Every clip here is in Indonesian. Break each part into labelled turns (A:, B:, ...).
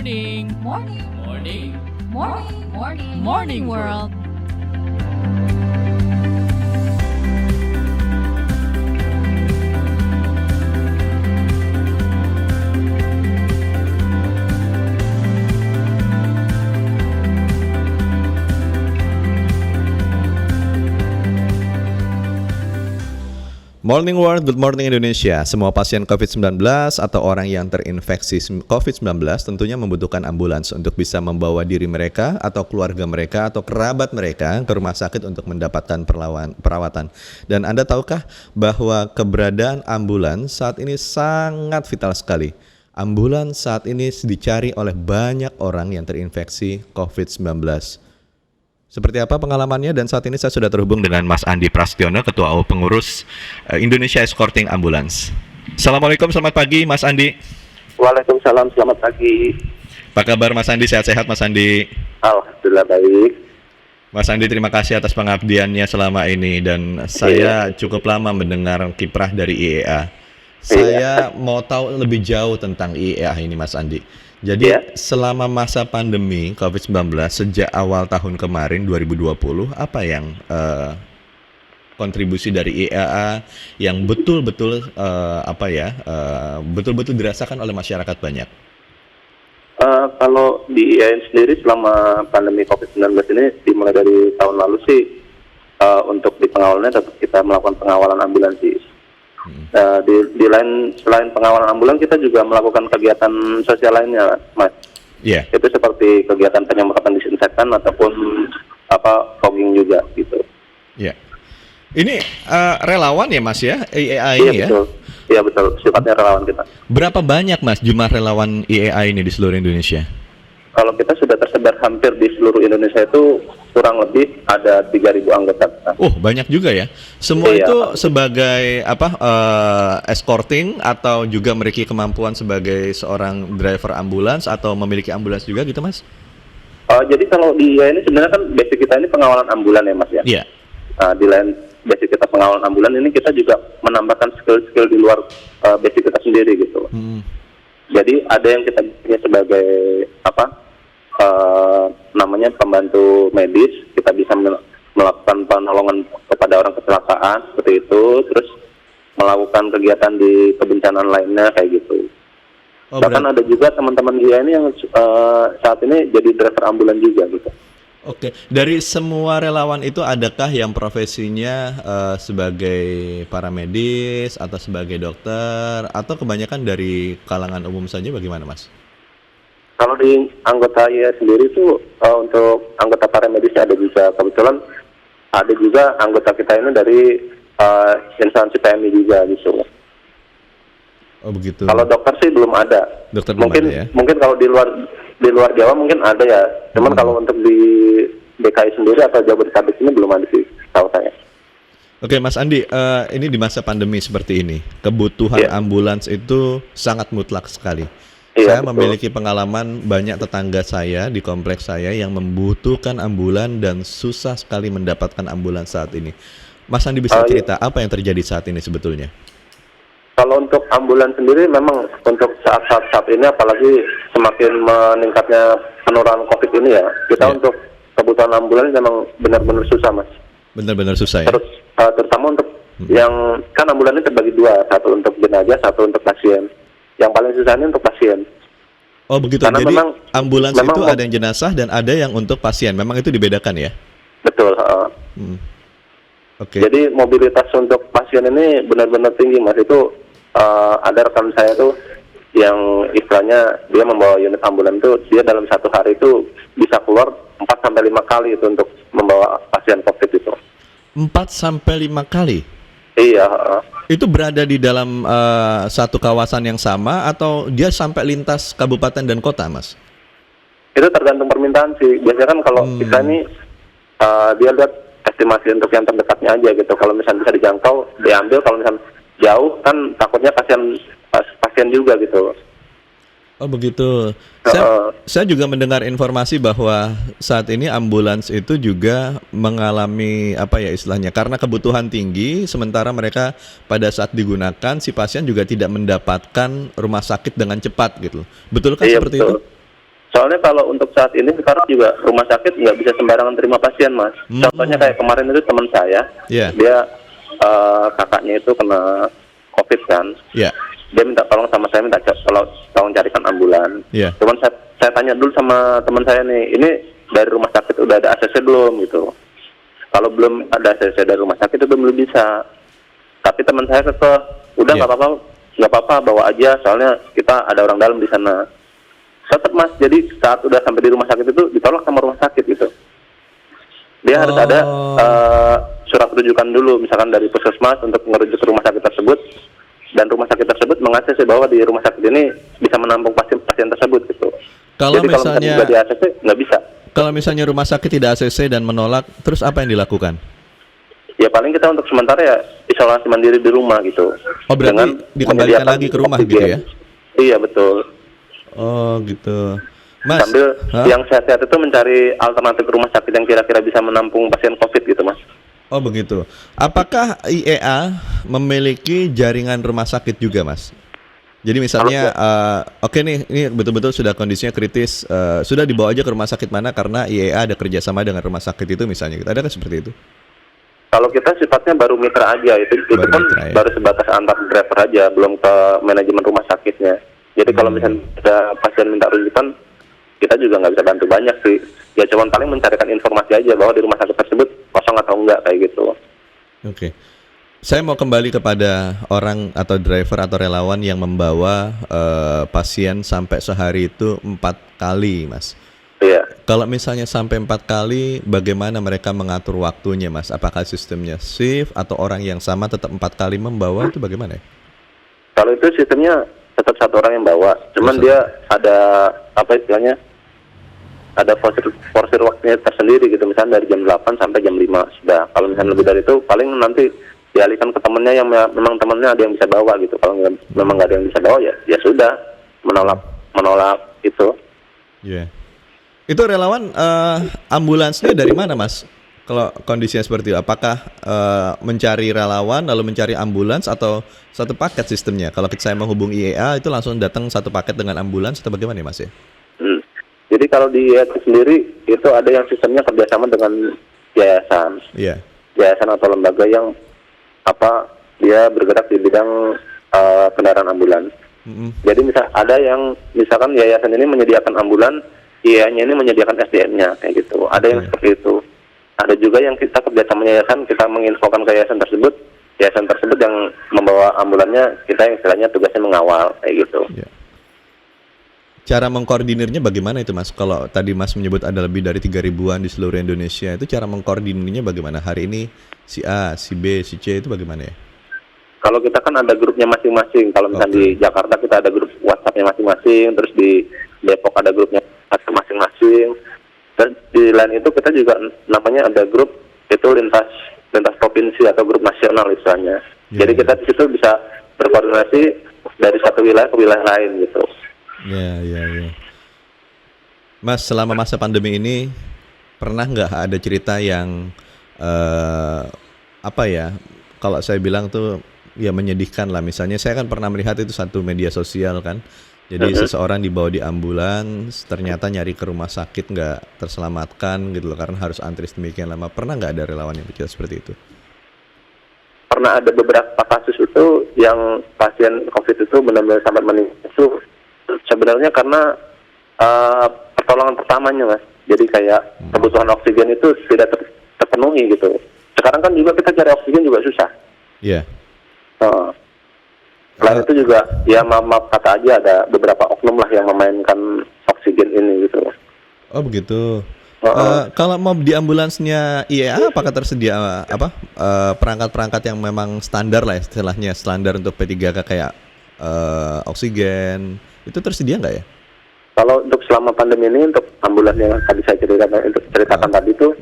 A: Morning.
B: Morning.
A: Morning.
B: Morning. Morning.
A: Morning world.
C: Morning World, Good Morning Indonesia. Semua pasien COVID-19 atau orang yang terinfeksi COVID-19 tentunya membutuhkan ambulans untuk bisa membawa diri mereka atau keluarga mereka atau kerabat mereka ke rumah sakit untuk mendapatkan perawatan. Dan Anda tahukah bahwa keberadaan ambulans saat ini sangat vital sekali. Ambulans saat ini dicari oleh banyak orang yang terinfeksi COVID-19. Seperti apa pengalamannya, dan saat ini saya sudah terhubung dengan Mas Andi Prastiono, Ketua Pengurus Indonesia Escorting Ambulance. Assalamualaikum, selamat pagi Mas Andi.
D: Waalaikumsalam, selamat pagi.
C: Apa kabar Mas Andi, sehat-sehat Mas Andi?
D: Alhamdulillah baik.
C: Mas Andi, terima kasih atas pengabdiannya selama ini, dan saya cukup lama mendengar kiprah dari IEA. Saya mau tahu lebih jauh tentang IEA ini Mas Andi. Jadi selama masa pandemi COVID-19 sejak awal tahun kemarin 2020, apa yang kontribusi dari IAA yang betul-betul betul-betul dirasakan oleh masyarakat banyak?
D: Kalau di IAIN sendiri selama pandemi COVID-19 ini dimulai dari tahun lalu sih, untuk di pengawalannya tetap kita melakukan pengawalan ambulans sih. Selain pengawalan ambulan, kita juga melakukan kegiatan sosial lainnya, Mas.
C: Iya.
D: Itu seperti kegiatan penyemprotan disinfektan ataupun fogging juga gitu.
C: Iya. Ini relawan ya Mas ya, IEA ini ya?
D: Betul. Iya betul, sifatnya relawan kita.
C: Berapa banyak Mas jumlah relawan IEA ini di seluruh Indonesia?
D: Kalau kita sudah tersebar hampir di seluruh Indonesia, itu kurang lebih ada 3.000 anggota.
C: Banyak juga ya. Semua itu sebagai escorting atau juga memiliki kemampuan sebagai seorang driver ambulans atau memiliki ambulans juga gitu Mas?
D: Jadi kalau di ini sebenarnya kan basic kita ini pengawalan ambulan ya Mas ya.
C: Iya.
D: Di lain basic kita pengawalan ambulan ini, kita juga menambahkan skill-skill di luar basic kita sendiri gitu. Jadi ada yang kita punya sebagai namanya pembantu medis, kita bisa melakukan penolongan kepada orang kecelakaan seperti itu, terus melakukan kegiatan di kebencanaan lainnya kayak gitu. Bahkan ada juga teman-teman dia ini yang saat ini jadi driver ambulan juga gitu.
C: Oke, dari semua relawan itu adakah yang profesinya sebagai paramedis atau sebagai dokter, atau kebanyakan dari kalangan umum saja, bagaimana Mas?
D: Kalau di anggota IAIN sendiri itu untuk anggota paramedisnya ada juga. Kebetulan ada juga anggota kita ini dari instansi PMI juga gitu.
C: Oh begitu.
D: Kalau dokter sih belum ada.
C: Dokter belum ada ya?
D: Mungkin kalau di luar Jawa mungkin ada ya. Cuman kalau untuk di DKI sendiri atau Jabodetabek ini belum ada sih, tahu saya.
C: Oke Mas Andi, ini di masa pandemi seperti ini, kebutuhan ambulans itu sangat mutlak sekali. Saya memiliki pengalaman banyak tetangga saya di kompleks saya yang membutuhkan ambulan dan susah sekali mendapatkan ambulans saat ini. Mas Andi bisa cerita apa yang terjadi saat ini sebetulnya?
D: Kalau untuk ambulans sendiri memang untuk saat ini, apalagi semakin meningkatnya penularan COVID ini ya, kita untuk kebutuhan ambulans memang benar-benar susah Mas. Benar-benar susah ya? Terutama untuk yang kan ambulannya terbagi dua, satu untuk jenazah, satu untuk pasien. Yang paling susah ini untuk pasien.
C: Oh begitu. Karena jadi memang, ambulans itu ada yang jenazah dan ada yang untuk pasien. Memang itu dibedakan ya? Betul. Jadi mobilitas untuk pasien ini benar-benar tinggi Mas. Itu ada rekan saya tuh yang istilahnya dia membawa unit ambulan itu, dia dalam satu hari itu bisa keluar 4-5 kali itu untuk membawa pasien COVID itu. 4-5 kali? Iya. Itu berada di dalam satu kawasan yang sama atau dia sampai lintas kabupaten dan kota, Mas? Itu tergantung permintaan sih. Biasanya kan kalau kita ini dia lihat estimasi untuk yang terdekatnya aja gitu. Kalau misalnya bisa dijangkau, diambil. Kalau misalnya jauh kan takutnya pasien juga gitu. Oh begitu. Saya juga mendengar informasi bahwa saat ini ambulans itu juga mengalami istilahnya karena kebutuhan tinggi, sementara mereka pada saat digunakan si pasien juga tidak mendapatkan rumah sakit dengan cepat gitu. Betulkah seperti itu? Soalnya kalau untuk saat ini sekarang juga rumah sakit nggak bisa sembarangan terima pasien, Mas. Contohnya kayak kemarin itu teman saya,
A: Iya.
C: dia kakaknya itu kena COVID kan.
A: Iya.
C: Dia minta tolong sama saya, minta tolong carikan ambulan.
A: Iya.
C: Cuman saya tanya dulu sama teman saya nih, ini dari rumah sakit udah ada ACC belum gitu. Kalau belum ada ACC dari rumah sakit itu belum bisa. Tapi teman saya udah
A: Iya.
C: nggak apa-apa bawa aja, soalnya kita ada orang dalam di sana. Tetap, Mas, jadi saat udah sampai di rumah sakit itu ditolak sama rumah sakit gitu. Dia harus ada surat rujukan dulu, misalkan dari puskesmas untuk merujuk ke rumah sakit tersebut, dan rumah sakit tersebut mengakses bahwa di rumah sakit ini bisa menampung pasien tersebut gitu.
A: Kalau
C: Jadi kalau
A: misalnya
C: misalnya di ACC nggak bisa.
A: Kalau misalnya rumah sakit tidak ACC dan menolak, terus apa yang dilakukan?
C: Ya paling kita untuk sementara ya isolasi mandiri di rumah gitu.
A: Oh, berarti dikembalikan
C: menyediakan
A: lagi ke rumah
C: oksigen.
A: gitu ya?
C: Iya, betul.
A: Oh gitu. Mas,
C: Sambil yang sehat-sehat itu mencari alternatif rumah sakit yang kira-kira bisa menampung pasien COVID gitu, Mas.
A: oh begitu. Apakah IEA memiliki jaringan rumah sakit juga, Mas? Jadi misalnya, oke nih, ini betul-betul sudah kondisinya kritis, sudah dibawa aja ke rumah sakit mana karena IEA ada kerjasama dengan rumah sakit itu misalnya. Ada kan seperti itu?
C: Kalau kita sifatnya baru mitra aja, itu
A: Baru
C: kan
A: mitra, ya.
C: baru sebatas antar driver aja, belum ke manajemen rumah sakitnya. Jadi kalau misalnya ada pasien minta rujukan, kita juga nggak bisa bantu banyak sih. Ya cuma paling mencarikan informasi aja bahwa di rumah sakit tersebut kosong atau enggak kayak gitu.
A: Oke. Saya mau kembali kepada orang atau driver atau relawan yang membawa pasien sampai sehari itu 4 kali, Mas.
C: Iya.
A: Kalau misalnya sampai 4 kali, bagaimana mereka mengatur waktunya, Mas? Apakah sistemnya shift atau orang yang sama tetap 4 kali membawa itu bagaimana ya?
C: Kalau itu sistemnya tetap satu orang yang bawa, cuman dia ada apa istilahnya, ada forsir waktunya tersendiri gitu, misalnya dari jam 8 sampai jam 5 sudah. Kalau misalnya lebih dari itu paling nanti dialihkan ke temennya yang memang temennya ada yang bisa bawa gitu. Kalau memang nggak ada yang bisa bawa ya sudah, menolak itu.
A: Iya. Itu relawan ambulansnya dari mana, Mas? Kalau kondisinya seperti itu, apakah mencari relawan lalu mencari ambulans atau satu paket sistemnya? Kalau saya menghubungi IEA itu langsung datang satu paket dengan ambulans atau bagaimana ya, Mas ya?
C: Jadi kalau di IEA sendiri itu ada yang sistemnya kerjasama dengan yayasan,
A: Iya.
C: yayasan atau lembaga yang dia bergerak di bidang kendaraan ambulans. Jadi ada yang misalkan yayasan ini menyediakan ambulan, IEA-nya ini menyediakan SDM-nya kayak gitu. Ada yang seperti itu. Ada juga yang kita kerjasama yayasan, kita menginfokan ke yayasan tersebut yang membawa ambulannya, kita yang istilahnya tugasnya mengawal kayak gitu.
A: Ya. Cara mengkoordinirnya bagaimana itu, Mas? Kalau tadi Mas menyebut ada lebih dari 3.000-an di seluruh Indonesia, itu cara mengkoordinirnya bagaimana? Hari ini si A, si B, si C itu bagaimana ya?
C: Kalau kita kan ada grupnya masing-masing. Kalau misalnya di Jakarta kita ada grup WhatsApp-nya masing-masing, terus di Depok ada grupnya masing-masing. Dan di lain itu kita juga namanya ada grup itu lintas provinsi atau grup nasional istilahnya. Jadi kita di situ bisa berkoordinasi dari satu wilayah ke wilayah lain gitu.
A: Ya. Mas, selama masa pandemi ini pernah nggak ada cerita yang kalau saya bilang tuh ya menyedihkan lah. Misalnya saya kan pernah melihat itu satu media sosial kan. Jadi seseorang dibawa di ambulans, ternyata nyari ke rumah sakit nggak terselamatkan gitu loh, karena harus antri sedemikian lama. Pernah nggak ada relawan yang bercerita seperti itu?
C: Pernah ada beberapa kasus itu yang pasien COVID itu benar-benar sampai meninggal itu sebenarnya karena pertolongan pertamanya, Mas. Jadi kayak kebutuhan oksigen itu tidak terpenuhi gitu. Sekarang kan juga kita cari oksigen juga susah.
A: Iya.
C: Selain itu juga ya maaf kata aja ada beberapa oknum lah yang memainkan oksigen ini gitu.
A: Oh begitu. Kalau mau di ambulansnya IEA apakah tersedia perangkat-perangkat yang memang standar lah istilahnya, standar untuk P3K kayak oksigen itu tersedia nggak ya?
C: Kalau untuk selama pandemi ini untuk ambulans yang tadi saya ceritakan tadi itu,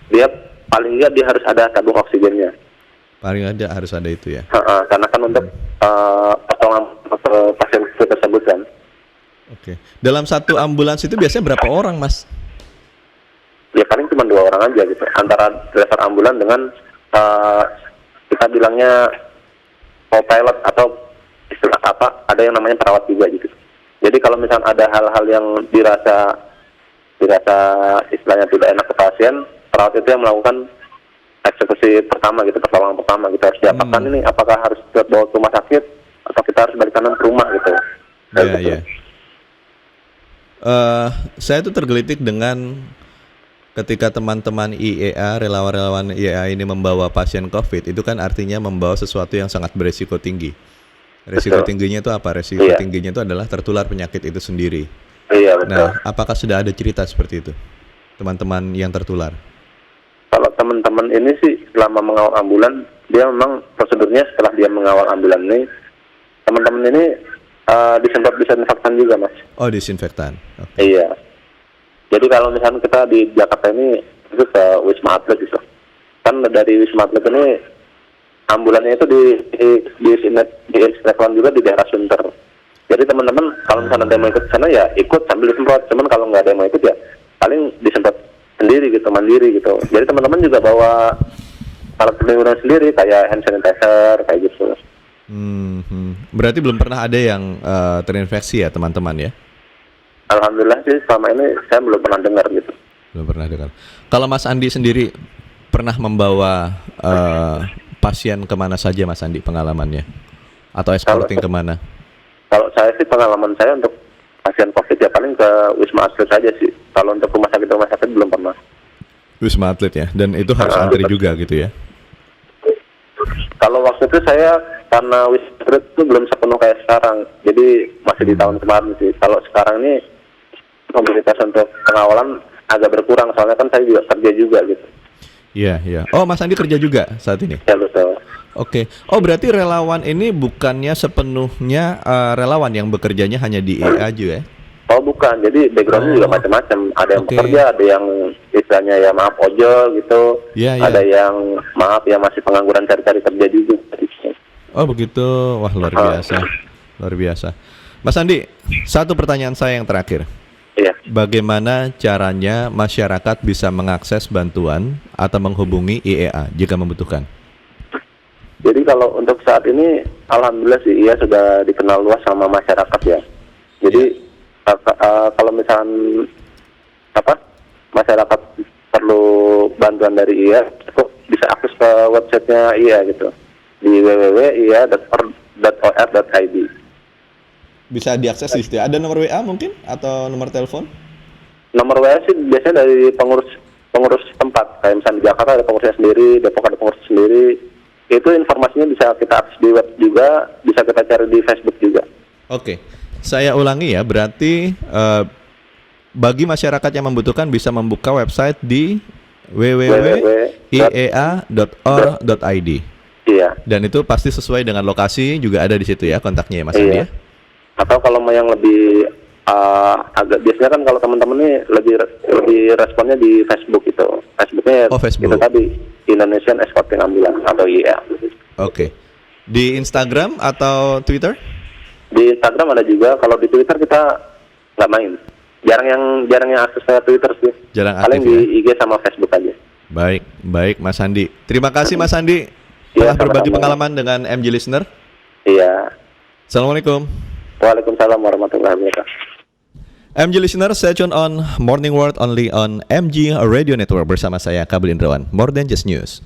C: dia paling nggak dia harus ada tabung oksigennya.
A: Paling ada harus ada itu ya.
C: Karena kan untuk pertolongan pasien tersebut kan.
A: Oke. Dalam satu ambulans itu biasanya berapa orang, Mas?
C: Ya paling cuma 2 orang aja gitu. Antara driver ambulan dengan kita bilangnya co-pilot atau istilah ada yang namanya perawat juga gitu. Jadi kalau misalnya ada hal-hal yang dirasa istilahnya tidak enak ke pasien, perawat itu yang melakukan eksekusi pertama gitu, pertolongan pertama gitu, harus diapakan ini, apakah harus dibawa ke rumah sakit atau kita harus balik kanan ke rumah gitu.
A: Iya, iya. Saya tuh tergelitik dengan ketika teman-teman IEA, relawan-relawan IEA ini membawa pasien COVID, itu kan artinya membawa sesuatu yang sangat beresiko tinggi. Resiko tingginya itu apa? Resiko tingginya itu adalah tertular penyakit itu sendiri.
C: Iya, betul.
A: Nah, apakah sudah ada cerita seperti itu? Teman-teman yang tertular?
C: Kalau teman-teman ini sih selama mengawal ambulan, dia memang prosedurnya setelah dia mengawal ambulan ini, teman-teman ini disemprot disinfektan juga, Mas.
A: Oh, disinfektan. Okay.
C: Iya. Jadi kalau misalnya kita di Jakarta ini itu ke Wisma Atlet gitu. Kan dari Wisma Atlet ini ambulannya itu di Sinetron juga di daerah Sunter. Jadi teman-teman kalau misalnya ada yang mau ikut sana ya ikut sambil disemprot. Cuman kalau nggak ada yang mau ikut ya paling disemprot sendiri gitu, mandiri gitu. Jadi teman-teman juga bawa alat pelindungan sendiri kayak hand sanitizer kayak gitu.
A: Berarti belum pernah ada yang terinfeksi ya teman-teman ya?
C: Alhamdulillah sih selama ini saya belum pernah dengar gitu.
A: Belum pernah dengar. Kalau Mas Andi sendiri pernah membawa pasien kemana saja Mas Andi pengalamannya? Atau escorting kemana?
C: Kalau saya sih pengalaman saya untuk pasien COVID ya paling ke Wisma Atlet saja sih. Kalau untuk rumah sakit belum pernah.
A: Wisma Atlet ya? Dan itu harus antri juga gitu ya?
C: Kalau waktu itu saya karena Wisma Atlet itu belum sepenuh kayak sekarang. Jadi masih di tahun kemarin sih. Kalau sekarang ini mobilitas untuk pengawalan agak berkurang soalnya kan saya juga kerja juga gitu.
A: Iya, iya. Oh, Mas Andi kerja juga saat ini?
C: Ya betul.
A: Oke. Oh, berarti relawan ini bukannya sepenuhnya relawan yang bekerjanya hanya di IEA aja ya?
C: Oh, bukan. Jadi backgroundnya juga macam-macam. Ada yang pekerja, ada yang istilahnya ya maaf ojol gitu.
A: Iya, iya.
C: Ada yang maaf ya masih pengangguran cari-cari kerja juga.
A: Oh, begitu. Wah, luar biasa. Luar biasa. Mas Andi, satu pertanyaan saya yang terakhir.
C: Iya.
A: Bagaimana caranya masyarakat bisa mengakses bantuan atau menghubungi IEA jika membutuhkan?
C: Jadi kalau untuk saat ini, alhamdulillah sih IEA sudah dikenal luas sama masyarakat ya. Jadi kalau misalnya masyarakat perlu bantuan dari IEA, bisa akses ke websitenya IEA gitu di www.iea.or.id.
A: Bisa diakses di situ. Ada nomor WA mungkin atau nomor telepon?
C: Nomor WA sih biasanya dari pengurus tempat. Kayak misalnya di Jakarta ada pengurusnya sendiri, Depok ada pengurus sendiri. Itu informasinya bisa kita akses di web juga, bisa kita cari di Facebook juga.
A: Oke. Saya ulangi ya, berarti bagi masyarakat yang membutuhkan bisa membuka website di www.iea.or.id.
C: Iya.
A: Dan itu pasti sesuai dengan lokasi juga ada di situ ya kontaknya ya Mas Andi ya.
C: Atau kalau mau yang lebih agak biasanya kan kalau teman-teman ini lebih responnya di Facebook itu. Facebooknya
A: Facebook.
C: itu tadi Indonesian Escorting Ambulance atau IEA.
A: Oke. Di Instagram atau Twitter?
C: Di Instagram ada juga. Kalau di Twitter kita nggak main. Jarang yang akses saya Twitter sih.
A: Jarang
C: paling
A: aktif
C: di IG sama Facebook aja.
A: Baik Mas Andi. Terima kasih Mas Andi telah berbagi pengalaman dengan MG Listener.
C: Iya.
A: Assalamualaikum.
C: Waalaikumsalam warahmatullahi wabarakatuh.
A: MG Listener, stay tune on Morning World only on MG Radio Network bersama saya Kabel Indrawan. More than just news.